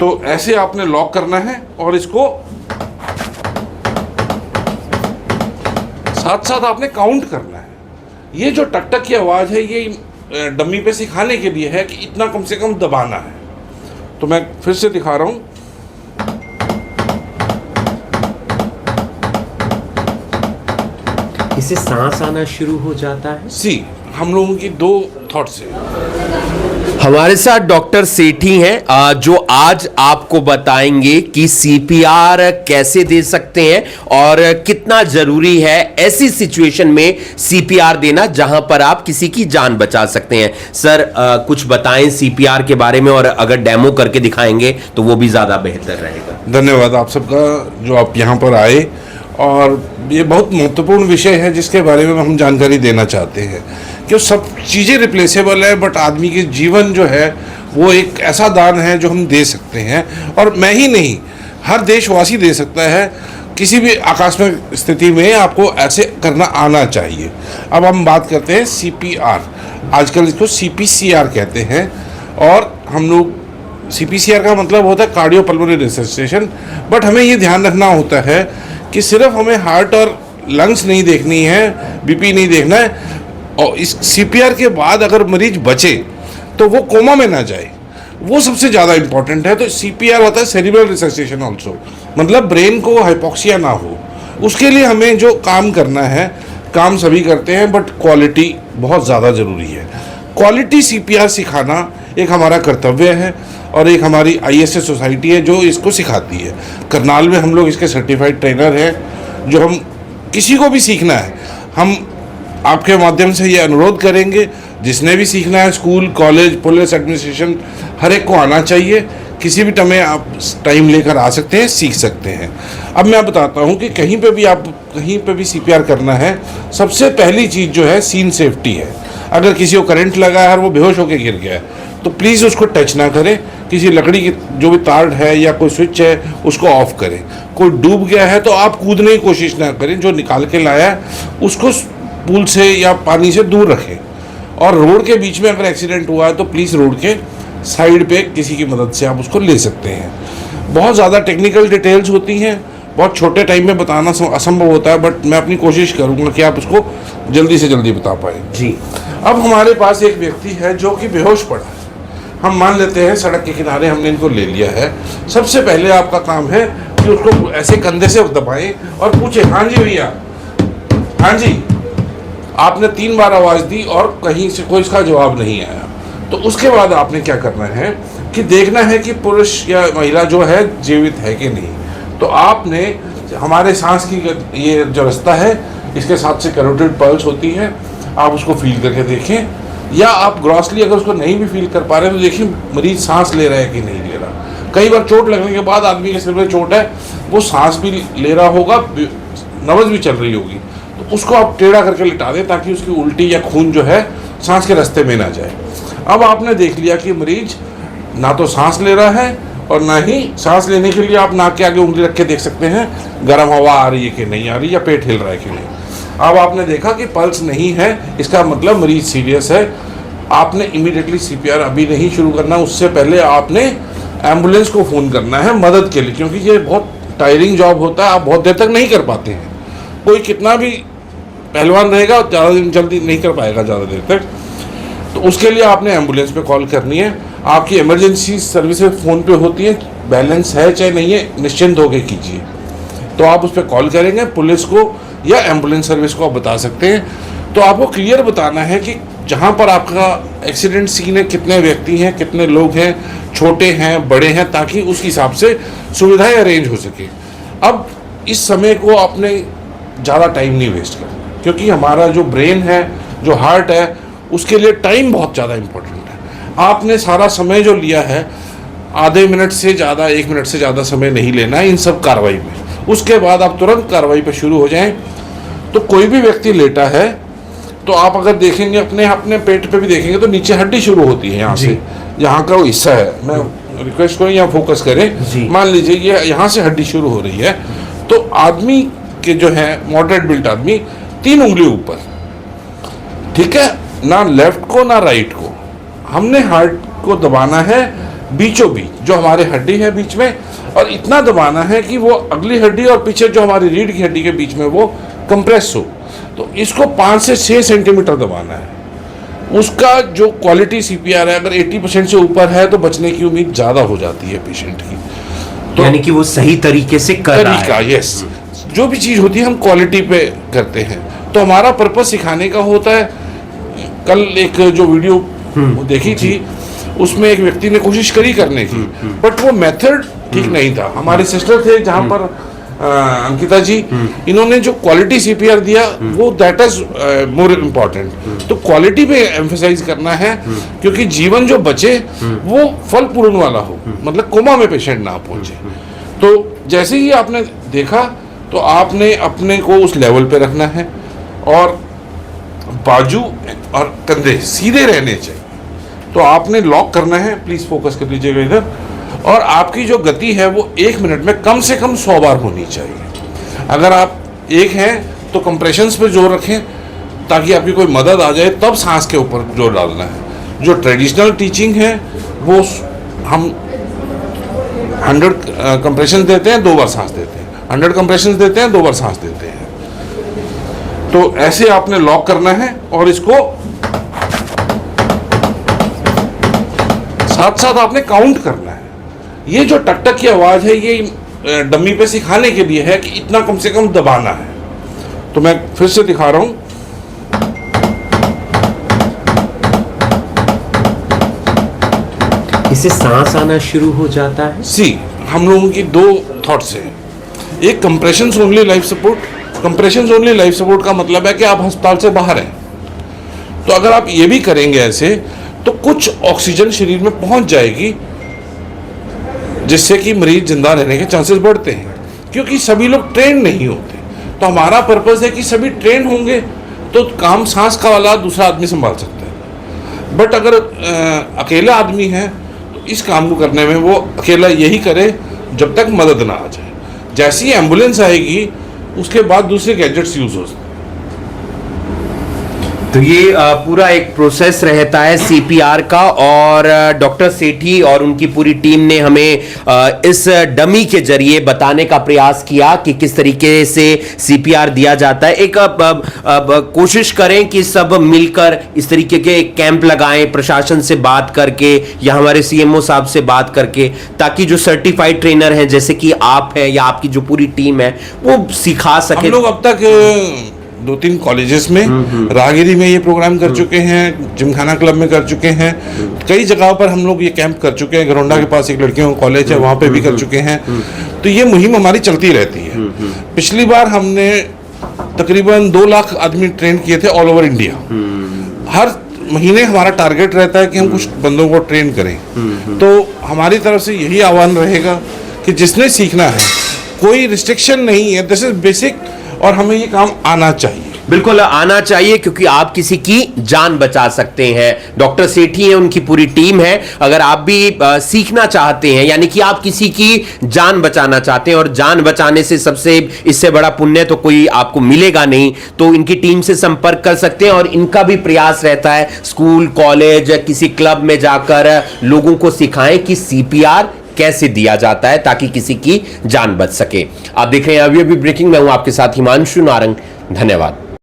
तो ऐसे आपने लॉक करना है और इसको साथ साथ आपने काउंट करना है। ये जो टक टक की आवाज़ है ये डम्मी पे सिखाने के लिए है कि इतना कम से कम दबाना है। तो मैं फिर से दिखा रहा हूँ। इससे सांस आना शुरू हो जाता है। हम लोगों की दो थॉट्स है। हमारे साथ डॉक्टर सेठी हैं जो आज आपको बताएंगे कि सीपीआर कैसे दे सकते हैं और कितना जरूरी है ऐसी सिचुएशन में सीपीआर देना जहां पर आप किसी की जान बचा सकते हैं। सर कुछ बताएं सीपीआर के बारे में, और अगर डेमो करके दिखाएंगे तो वो भी ज्यादा बेहतर रहेगा। धन्यवाद आप सबका जो आप यहाँ पर आए, और ये बहुत महत्वपूर्ण विषय है जिसके बारे में हम जानकारी देना चाहते हैं कि सब चीज़ें रिप्लेसेबल है, बट आदमी के जीवन जो है वो एक ऐसा दान है जो हम दे सकते हैं, और मैं ही नहीं हर देशवासी दे सकता है। किसी भी आकस्मिक स्थिति में आपको ऐसे करना आना चाहिए। अब हम बात करते हैं सीपीआर, आजकल इसको सीपीसीआर कहते हैं, और हम लोग सीपीसीआर का मतलब होता है कार्डियोपल्मोनरी रिससिटेशन। बट हमें ये ध्यान रखना होता है कि सिर्फ हमें हार्ट और लंग्स नहीं देखनी है, बीपी नहीं देखना है, और इस सीपीआर के बाद अगर मरीज बचे तो वो कोमा में ना जाए, वो सबसे ज़्यादा इंपॉर्टेंट है। तो सीपीआर होता है सेरिब्रल रिससिटेशन ऑल्सो, मतलब ब्रेन को हाइपोक्सिया ना हो। उसके लिए हमें जो काम करना है, काम सभी करते हैं, बट क्वालिटी बहुत ज़्यादा ज़रूरी है। क्वालिटी सीपीआर सिखाना एक हमारा कर्तव्य है, और एक हमारी आईएसएस सोसाइटी है जो इसको सिखाती है। करनाल में हम लोग इसके सर्टिफाइड ट्रेनर हैं। जो हम किसी को भी सीखना है, हम आपके माध्यम से ये अनुरोध करेंगे, जिसने भी सीखना है, स्कूल, कॉलेज, पुलिस, एडमिनिस्ट्रेशन, हर एक को आना चाहिए। किसी भी आप टाइम लेकर आ सकते हैं, सीख सकते हैं। अब मैं बताता हूँ कि कहीं पे भी सीपीआर करना है, सबसे पहली चीज़ जो है सीन सेफ्टी है। अगर किसी को करंट लगा है और वो बेहोश होकर गिर गया है तो प्लीज़ उसको टच ना करें। किसी लकड़ी की जो भी तार है या कोई स्विच है उसको ऑफ करें। कोई डूब गया है तो आप कूदने की कोशिश ना करें, जो निकाल के लाया है उसको पूल से या पानी से दूर रखें। और रोड के बीच में अगर एक्सीडेंट हुआ है तो प्लीज़ रोड के साइड पे किसी की मदद से आप उसको ले सकते हैं। बहुत ज़्यादा टेक्निकल डिटेल्स होती हैं, बहुत छोटे टाइम में बताना असंभव होता है, बट मैं अपनी कोशिश करूँगा कि आप उसको जल्दी से जल्दी बता पाएँ। जी, अब हमारे पास एक व्यक्ति है जो कि बेहोश पड़ा है। हम मान लेते हैं सड़क के किनारे हमने इनको ले लिया है। सबसे पहले आपका काम है कि उसको ऐसे कंधे से दबाएं और पूछे, हाँ जी भैया, हाँ जी। आपने 3 बार आवाज़ दी और कहीं से कोई इसका जवाब नहीं आया। तो उसके बाद आपने क्या करना है कि देखना है कि पुरुष या महिला जो है जीवित है कि नहीं। तो आपने हमारे सांस की ये जो रास्ता है, इसके साथ से कैरोटिड पल्स होती है, आप उसको फील करके देखें, या आप ग्रॉसली अगर उसको नहीं भी फील कर पा रहे हैं तो देखिए मरीज सांस ले रहा है कि नहीं ले रहा। कई बार चोट लगने के बाद आदमी के सिर में चोट है, वो सांस भी ले रहा होगा, नब्ज भी चल रही होगी, तो उसको आप टेढ़ा करके लिटा दें ताकि उसकी उल्टी या खून जो है सांस के रास्ते में ना जाए। अब आपने देख लिया कि मरीज ना तो सांस ले रहा है और ना ही सांस लेने के लिए आप नाक के आगे उंगली रख के देख सकते हैं गर्म हवा आ रही है कि नहीं आ रही, या पेट हिल रहा है कि नहीं। अब आपने देखा कि पल्स नहीं है, इसका मतलब मरीज सीरियस है। आपने इमीडिएटली सीपीआर अभी नहीं शुरू करना, उससे पहले आपने एम्बुलेंस को फ़ोन करना है मदद के लिए, क्योंकि ये बहुत टायरिंग जॉब होता है, आप बहुत देर तक नहीं कर पाते हैं। कोई कितना भी पहलवान रहेगा ज़्यादा जल्दी नहीं कर पाएगा ज़्यादा देर तक। तो उसके लिए आपने एम्बुलेंस पे कॉल करनी है। आपकी इमरजेंसी सर्विसेज फ़ोन पे होती है, बैलेंस है चाहे नहीं है निश्चिंत होकर कीजिए। तो आप उस पर कॉल करेंगे, पुलिस को या एम्बुलेंस सर्विस को आप बता सकते हैं। तो आपको क्लियर बताना है कि जहाँ पर आपका एक्सीडेंट सीन है कितने व्यक्ति हैं, कितने लोग हैं, छोटे हैं, बड़े हैं, ताकि उस हिसाब से सुविधाएं अरेंज हो सके। अब इस समय को आपने ज़्यादा टाइम नहीं वेस्ट करना, क्योंकि हमारा जो ब्रेन है, जो हार्ट है, उसके लिए टाइम बहुत ज़्यादा इम्पोर्टेंट है। आपने सारा समय जो लिया है, आधे मिनट से ज़्यादा, 1 मिनट से ज़्यादा समय नहीं लेना है इन सब कार्रवाई में। उसके बाद आप तुरंत कार्रवाई पर शुरू हो जाएं। तो कोई भी व्यक्ति लेटा है तो आप अगर देखेंगे अपने पेट पे भी देखेंगे तो नीचे हड्डी शुरू होती है, यहाँ से, यहाँ का वो हिस्सा है। मैं रिक्वेस्ट करूँ यहाँ फोकस करें। मान लीजिए ये यहाँ से हड्डी शुरू हो रही है, तो आदमी के जो है मॉडरेट बिल्ट आदमी 3 उंगली ऊपर, ठीक है, ना लेफ्ट को ना राइट को। हमने हार्ट को दबाना है बीचों बीच जो हमारे हड्डी है बीच में, और इतना दबाना है कि वो अगली हड्डी और पीछे जो हमारी रीढ़ की हड्डी के बीच में वो कंप्रेस हो। तो इसको 5 से 6 सेंटीमीटर दबाना है। उसका जो क्वालिटी सीपीआर है, अगर 80% से ऊपर है तो बचने की उम्मीद ज़्यादा हो जाती है पेशेंट की। तो यानी कि वो सही तरीके से कर रहा है। यस, जो भी चीज़ होती है हम क्वालिटी पे करते हैं। तो हमारा पर्पस सिखाने का होता है। कल एक जो वीडियो देखी थी उसमें एक व्यक्ति ने कोशिश करी करने की, बट वो मेथड ठीक नहीं था। हमारे सिस्टर थे जहाँ पर अंकिता जी, इन्होंने जो क्वालिटी सीपीआर दिया वो दैट इज मोर इम्पोर्टेंट। तो क्वालिटी पे एम्फेसाइज करना है, क्योंकि जीवन जो बचे वो फल पूर्ण वाला हो, मतलब कोमा में पेशेंट ना पहुंचे। तो जैसे ही आपने देखा तो आपने अपने को उस लेवल पे रखना है और बाजू और कंधे सीधे रहने चाहिए। तो आपने लॉक करना है, प्लीज फोकस कर लीजिएगा इधर, और आपकी जो गति है वो 1 मिनट में कम से कम 100 बार होनी चाहिए। अगर आप एक हैं तो कंप्रेशंस पे जोर रखें ताकि आपकी कोई मदद आ जाए, तब सांस के ऊपर जोर डालना है। जो ट्रेडिशनल टीचिंग है वो हम 100 कंप्रेशंस देते हैं, 2 बार सांस देते हैं, 100 कंप्रेशंस देते हैं, 2 बार सांस देते हैं। तो ऐसे आपने लॉक करना है और इसको साथ साथ आपने काउंट करना है। ये जो टक टक की आवाज़ है ये डमी पे सिखाने के लिए है कि इतना कम से कम दबाना है। तो मैं फिर से दिखा रहा हूं। इससे सांस आना शुरू हो जाता है। हम लोगों की 2 थॉट्स है। एक compressions only life support. Compressions only life support का मतलब है कि आप अस्पताल से बाहर हैं, तो अगर आप ये भी करेंगे ऐसे तो कुछ ऑक्सीजन शरीर में पहुंच जाएगी, जिससे कि मरीज जिंदा रहने के चांसेस बढ़ते हैं, क्योंकि सभी लोग ट्रेन नहीं होते। तो हमारा पर्पस है कि सभी ट्रेन होंगे तो काम सांस का वाला दूसरा आदमी संभाल सकता है। बट अगर अकेला आदमी है तो इस काम को करने में वो अकेला यही करे जब तक मदद ना आ जाए। जैसी एम्बुलेंस आएगी उसके बाद दूसरे गैजेट्स यूज हो सकते हैं। तो ये पूरा एक प्रोसेस रहता है सीपीआर का, और डॉक्टर सेठी और उनकी पूरी टीम ने हमें इस डमी के जरिए बताने का प्रयास किया कि किस तरीके से सीपीआर दिया जाता है। एक कोशिश करें कि सब मिलकर इस तरीके के कैंप लगाएं, प्रशासन से बात करके या हमारे सीएमओ साहब से बात करके, ताकि जो सर्टिफाइड ट्रेनर हैं जैसे कि आप हैं या आपकी जो पूरी टीम है वो सिखा सके। हम लोग अब तक 2-3 कॉलेजेस में, राहगिरी में ये प्रोग्राम कर चुके हैं, जिमखाना क्लब में कर चुके हैं, कई जगहों पर हम लोग ये कैंप कर चुके हैं। घरौंडा के पास एक लड़कियों का कॉलेज है, वहाँ पे भी कर चुके हैं। तो ये मुहिम हमारी चलती रहती है। पिछली बार हमने तकरीबन 2 लाख आदमी ट्रेन किए थे ऑल ओवर इंडिया। हर महीने हमारा टारगेट रहता है कि हम कुछ बंदों को ट्रेन करें। तो हमारी तरफ से यही आह्वान रहेगा कि जिसने सीखना है, कोई रिस्ट्रिक्शन नहीं है, दिस इज बेसिक, और हमें ये काम आना चाहिए। बिल्कुल आना चाहिए, क्योंकि आप किसी की जान बचा सकते हैं। डॉक्टर सेठी है, उनकी पूरी टीम है। अगर आप भी सीखना चाहते हैं, यानी कि आप किसी की जान बचाना चाहते हैं, और जान बचाने से सबसे इससे बड़ा पुण्य तो कोई आपको मिलेगा नहीं, तो इनकी टीम से संपर्क कर सकते हैं। और इनका भी प्रयास रहता है स्कूल, कॉलेज, किसी क्लब में जाकर लोगों को सिखाएं कि सीपीआर कैसे दिया जाता है ताकि किसी की जान बच सके। आप देख रहे हैं अभी ब्रेकिंग में हूं आपके साथ हिमांशु नारंग। धन्यवाद।